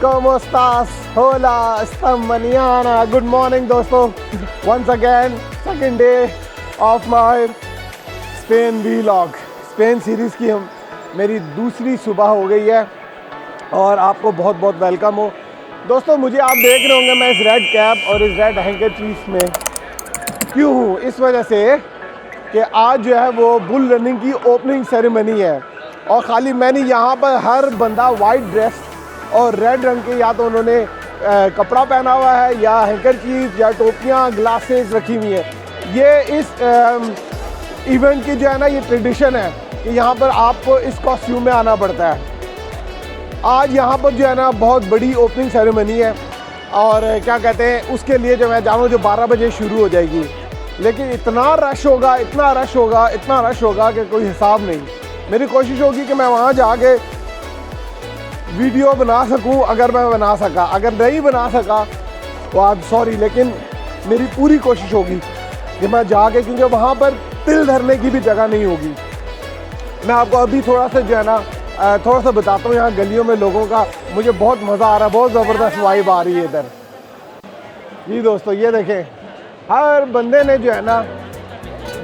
¿Cómo estás? Hola, esta mañana. Good morning दोस्तों. Once again, second day of my Spain vlog. Spain series की मेरी दूसरी सुबह हो गई है और आपको बहुत बहुत वेलकम हो दोस्तों. मुझे आप देख रहे होंगे मैं इस रेड कैप और इस रेड हैंकरचीफ में क्यों हूँ. इस वजह से कि आज जो है वो बुल रनिंग की ओपनिंग सेरेमनी है और ख़ाली मैं नहीं, यहाँ पर हर बंदा वाइट ड्रेस और रेड रंग के या तो उन्होंने कपड़ा पहना हुआ है या हैंकरचीफ या टोपियाँ ग्लासेस रखी हुई हैं. ये इस इवेंट की जो है ना ये ट्रेडिशन है कि यहाँ पर आपको इस कॉस्ट्यूम में आना पड़ता है. आज यहाँ पर जो है ना बहुत बड़ी ओपनिंग सेरेमनी है और क्या कहते हैं उसके लिए जो मैं जानूँ जो 12 बजे शुरू हो जाएगी. लेकिन इतना रश होगा, इतना रश होगा, इतना रश होगा कि कोई हिसाब नहीं. मेरी कोशिश होगी कि मैं वहाँ जाके वीडियो बना सकूं अगर मैं बना सका. अगर नहीं बना सका तो आप सॉरी, लेकिन मेरी पूरी कोशिश होगी कि मैं जाके, क्योंकि वहाँ पर तिल धरने की भी जगह नहीं होगी. मैं आपको अभी थोड़ा सा जो है ना थोड़ा सा बताता हूँ यहाँ गलियों में लोगों का. मुझे बहुत मज़ा आ रहा है, बहुत ज़बरदस्त वाइब आ रही है इधर. जी दोस्तों ये देखें, हर बंदे ने जो है ना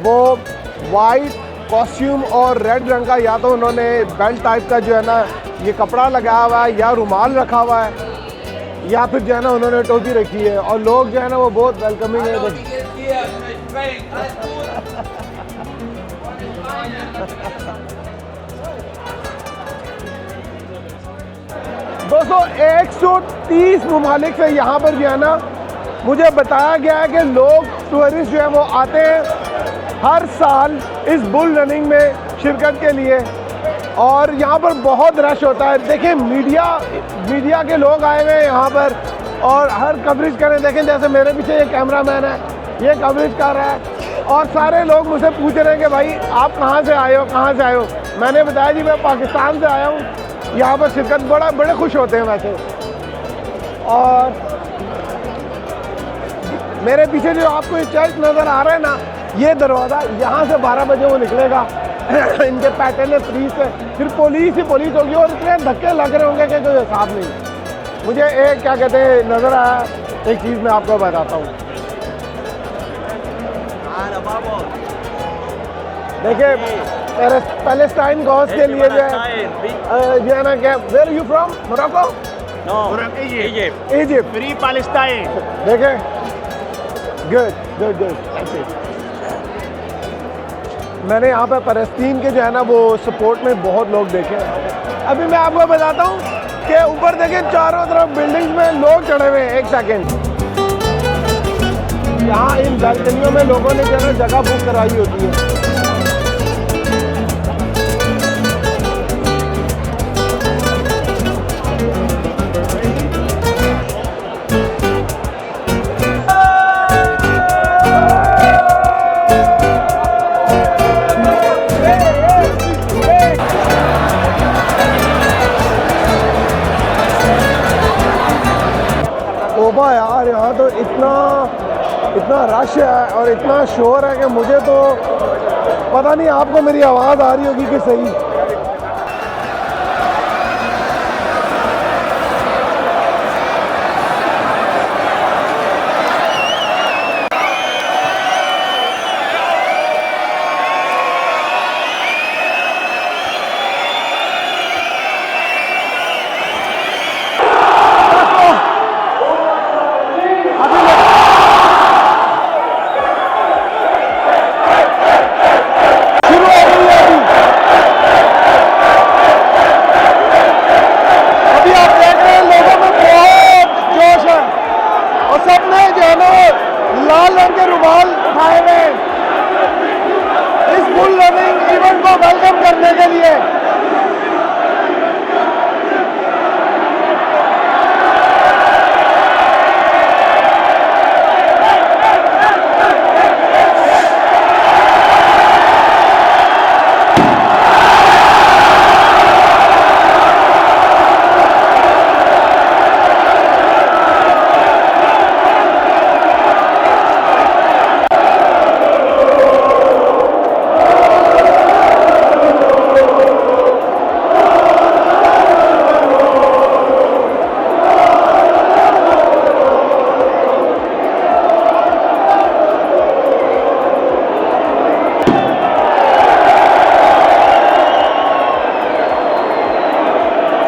वो वाइट कॉस्ट्यूम और रेड रंग का या तो उन्होंने बेल्ट टाइप का जो है ना ये कपड़ा लगाया हुआ है या रुमाल रखा हुआ है या फिर जो है ना उन्होंने टोपी रखी है और लोग जो है ना वो बहुत वेलकमिंग है. दोस्तों 130 ममालिक से यहाँ पर जो है ना मुझे बताया गया है कि लोग टूरिस्ट जो है वो आते हैं हर साल इस बुल रनिंग में शिरकत के लिए और यहाँ पर बहुत रश होता है. देखें मीडिया के लोग आए हुए हैं यहाँ पर और हर कवरेज कर रहे हैं. देखें जैसे मेरे पीछे ये कैमरामैन है, ये कवरेज कर रहा है और सारे लोग मुझसे पूछ रहे हैं कि भाई आप कहाँ से आए हो, कहाँ से आए हो. मैंने बताया जी मैं पाकिस्तान से आया हूँ. यहाँ पर शिरकत बड़े खुश होते हैं वैसे. और मेरे पीछे जो आपको ये चर्च नज़र आ रहा है ना, ये दरवाज़ा यहाँ से 12 बजे वो निकलेगा. इनके पैटर्न है फ्री से, फिर पुलिस ही पुलिस होगी और इतने धक्के लग रहे होंगे कि कोई हिसाब नहीं. मुझे एक क्या कहते हैं नज़र आया, एक चीज़ मैं आपको बताता हूँ. देखिए पैलेस्टाइन कॉज के लिए जो है ना क्या, where you from? Morocco? No, Egypt. Egypt. Free Palestine. देखें गुड. मैंने यहाँ पे फ़लस्तीन के जो है ना वो सपोर्ट में बहुत लोग देखे हैं. अभी मैं आपको बताता हूँ कि ऊपर देखें चारों तरफ बिल्डिंग्स में लोग चढ़े हुए हैं. एक सेकेंड, यहाँ इन बालकनियों में लोगों ने जो है ना जगह बुक कराई होती है. तोबा यार, यहाँ तो इतना रश है और इतना शोर है कि मुझे तो पता नहीं आपको मेरी आवाज़ आ रही होगी कि सही.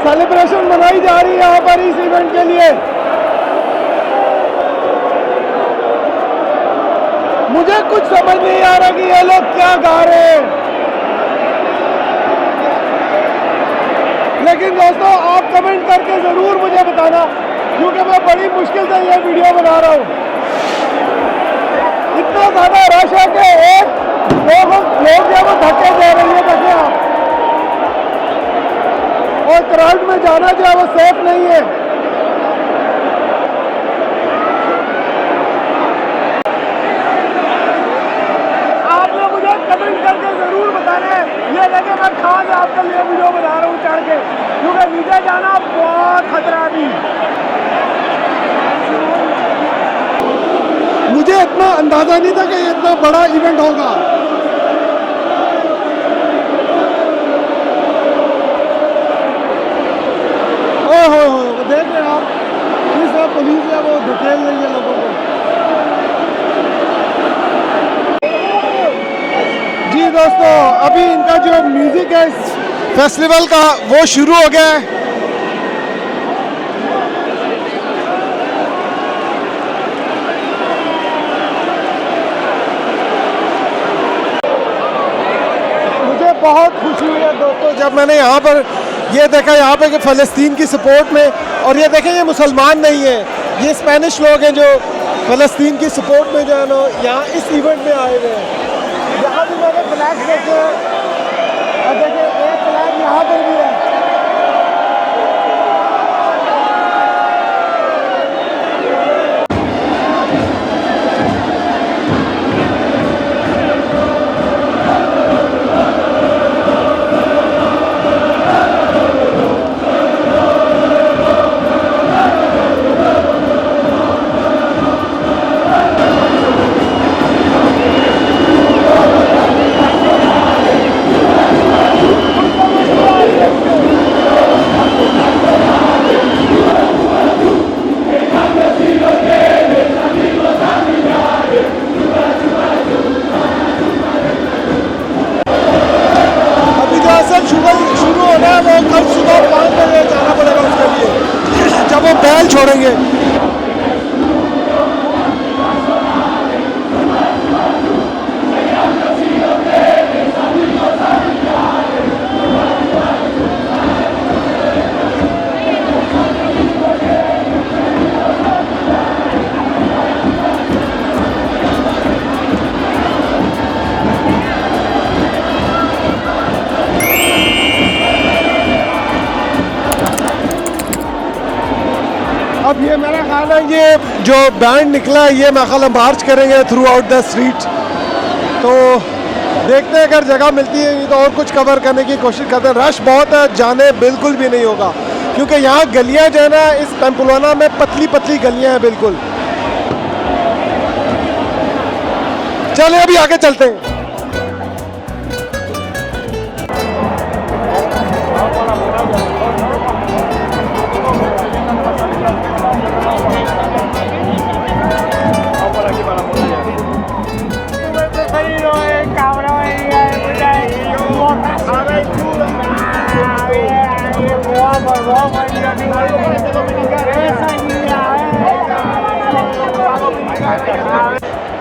सेलिब्रेशन मनाई जा रही है यहाँ पर इस इवेंट के लिए। मुझे कुछ समझ नहीं आ रहा कि ये लोग क्या गा रहे हैं, लेकिन दोस्तों आप कमेंट करके ज़रूर मुझे बताना, क्योंकि मैं बड़ी मुश्किल से ये वीडियो बना रहा हूँ। इतना ज़्यादा रश है कि एक लोग जो वो धक्के दे रही है, देखें आप। और क्राउड में जाना जो है वो सेफ नहीं है। आप लोग मुझे कमेंट करके जरूर बताना है ये लगे मैं कहाँ से आपके लिए वीडियो बना रहा हूँ चढ़ के, क्योंकि नीचे जाना बहुत खतरा है अभी। मुझे इतना अंदाजा नहीं था कि ये इतना बड़ा इवेंट होगा। वो देख रहे हैं आप, किस तरह पुलिस है वो धकेल रही है लोगों को। जी दोस्तों, अभी इनका जो म्यूजिक है फेस्टिवल का वो शुरू हो गया है। मुझे बहुत खुशी हुई है दोस्तों जब मैंने यहाँ पर ये देखा, यहाँ पे कि फ़लस्तीन की सपोर्ट में, और ये देखें ये मुसलमान नहीं है, ये स्पेनिश लोग हैं जो फ़लस्तीन की सपोर्ट में जो है ना यहाँ इस इवेंट में आए हुए हैं। यहाँ भी मैंने फ्लैग देखे हैं, और देखिए एक फ्लैग यहाँ पर भी है। शुरू होना है वो कल सुबह 5 बजे जाना पड़ेगा उसके लिए, जब वो बैल छोड़ेंगे। अब ये मेरा ख्याल है ये जो बैंड निकला है ये मेरा ख्याल हम मार्च करेंगे थ्रू आउट द स्ट्रीट। तो देखते हैं अगर जगह मिलती है तो और कुछ कवर करने की कोशिश करते हैं। रश बहुत है, जाने बिल्कुल भी नहीं होगा, क्योंकि यहाँ गलियाँ जो है ना इस पैम्पलोना में पतली पतली गलियाँ हैं बिल्कुल। चलिए अभी आगे चलते हैं।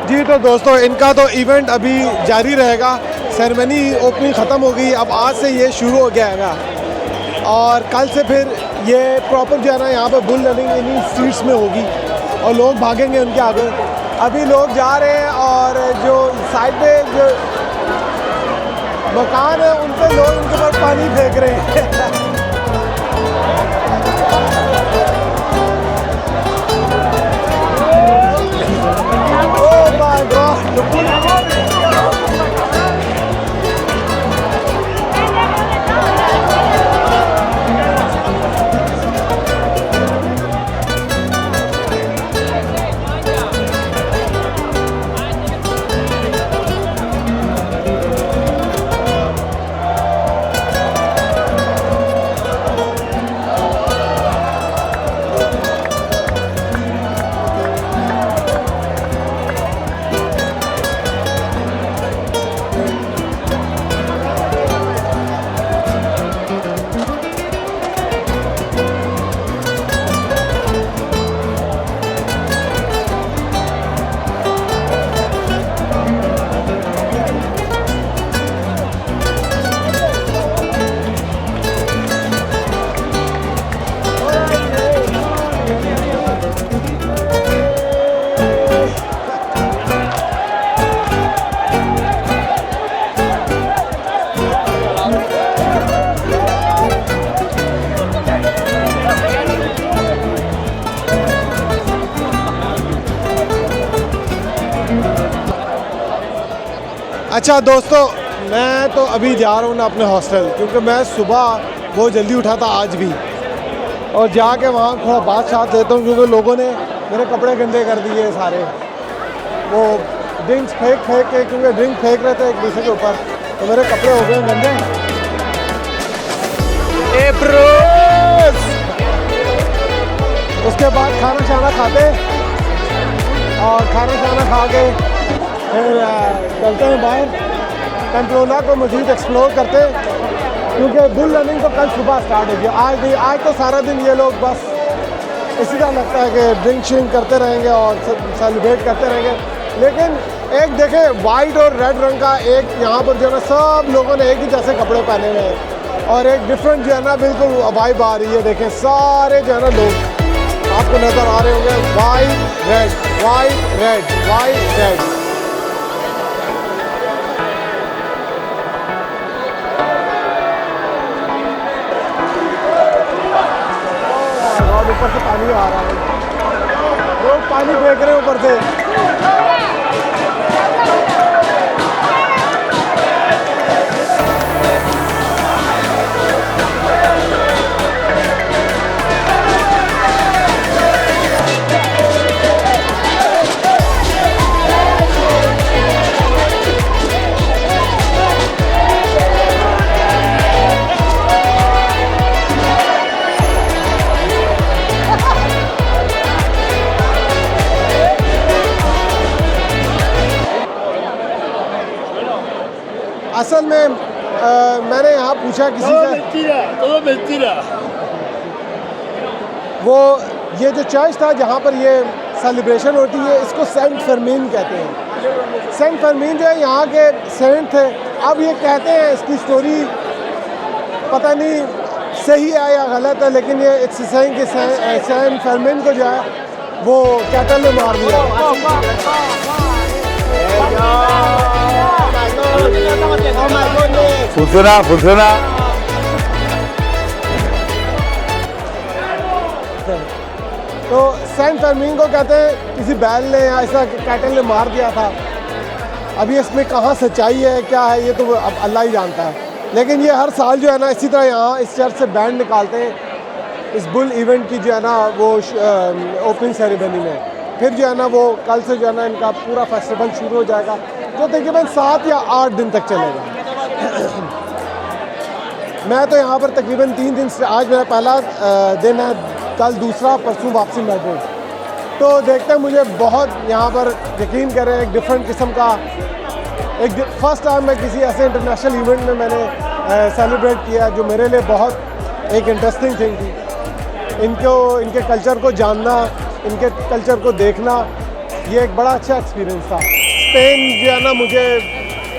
जी तो दोस्तों इनका तो इवेंट अभी जारी रहेगा। सेरेमनी ओपनिंग ख़त्म हो गई, अब आज से ये शुरू हो गया है और कल से फिर ये प्रॉपर जो है ना यहाँ पे बुल रनिंग इन्हीं स्ट्रीट्स में होगी और लोग भागेंगे उनके आगे। अभी लोग जा रहे हैं और जो साइड पे जो मकान है उन पे लोग उनके ऊपर पानी फेंक रहे हैं। अच्छा दोस्तों, मैं तो अभी जा रहा हूँ ना अपने हॉस्टल, क्योंकि मैं सुबह बहुत जल्दी उठा था आज भी, और जाके वहाँ थोड़ा बात साथ लेता हूँ, क्योंकि लोगों ने मेरे कपड़े गंदे कर दिए सारे। वो ड्रिंक्स फेंक के, क्योंकि ड्रिंक फेंक रहे थे एक दूसरे के ऊपर, तो मेरे कपड़े हो गए गंदे। उसके बाद खाना शाना खाते, और खाना शाना खा के फिर चलते हैं बाहर, पेम्पलोना को मज़ीद एक्सप्लोर करते, क्योंकि बुल रनिंग तो कल सुबह स्टार्ट होगी। आज तो सारा दिन ये लोग बस इसी तरह लगता है कि ड्रिंक शिंक करते रहेंगे और सेलिब्रेट करते रहेंगे। लेकिन एक देखें, वाइट और रेड रंग का एक यहाँ पर जो है ना सब लोगों ने एक ही जैसे कपड़े पहने हुए हैं, और एक डिफरेंट जो है ना बिल्कुल वाइब आ रही है। देखें सारे जो है ना लोग आपको नज़र आ रहे होंगे, white red white red white red. और ऊपर से पानी आ रहा है, लोग पानी फेंक रहे हैं ऊपर से। असल में मैंने यहाँ पूछा किसी से, वो ये जो चर्च था जहाँ पर ये सेलिब्रेशन होती है, इसको सेंट फर्मीन कहते हैं। सेंट फर्मीन जो है यहाँ के सेंट थे। अब ये कहते हैं, इसकी स्टोरी पता नहीं सही है या गलत है, लेकिन ये इट्स सेइंग कि सेंट फर्मीन को जो है वो कैटल ने मार दिया। फुसना तो सेंट फर्मीन को कहते हैं किसी बैल ने या ऐसा कैटल ने मार दिया था। अभी इसमें कहाँ सच्चाई है क्या है ये तो अब अल्लाह ही जानता है। लेकिन ये हर साल जो है ना इसी तरह यहाँ इस चर्च से बैंड निकालते हैं इस बुल इवेंट की जो है ना वो ओपनिंग सेरेमनी में। फिर जो है ना वो कल से जो है ना इनका पूरा फेस्टिवल शुरू हो जाएगा, जो तकरीबन 7 या 8 दिन तक चलेगा। मैं तो यहाँ पर तकरीबन 3 दिन से, आज मेरा पहला दिन है, कल दूसरा, परसों वापसी मेलबोर्न। तो देखते हैं, मुझे बहुत यहाँ पर यकीन करें एक डिफरेंट किस्म का फर्स्ट टाइम मैं किसी ऐसे इंटरनेशनल इवेंट में मैंने सेलिब्रेट किया जो मेरे लिए बहुत एक इंटरेस्टिंग थिंग थी। इनके कल्चर को जानना, इनके कल्चर को देखना, ये एक बड़ा अच्छा एक्सपीरियंस था। स्पेन जो है ना मुझे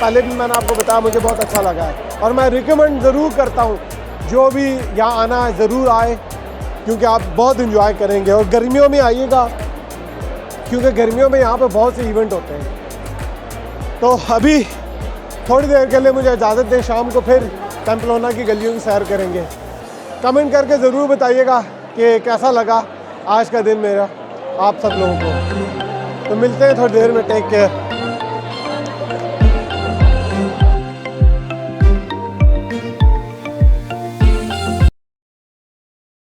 पहले भी मैंने आपको बताया मुझे बहुत अच्छा लगा है, और मैं रिकमेंड ज़रूर करता हूँ जो भी यहाँ आना है ज़रूर आए, क्योंकि आप बहुत इन्जॉय करेंगे। और गर्मियों में आइएगा, क्योंकि गर्मियों में यहाँ पे बहुत से इवेंट होते हैं। तो अभी थोड़ी देर के लिए मुझे इजाज़त दें, शाम को फिर पेम्पलोना की गलियों की सैर करेंगे। कमेंट करके ज़रूर बताइएगा कि कैसा लगा आज का दिन मेरा आप सब लोगों को। तो मिलते हैं थोड़ी देर में, टेक केयर।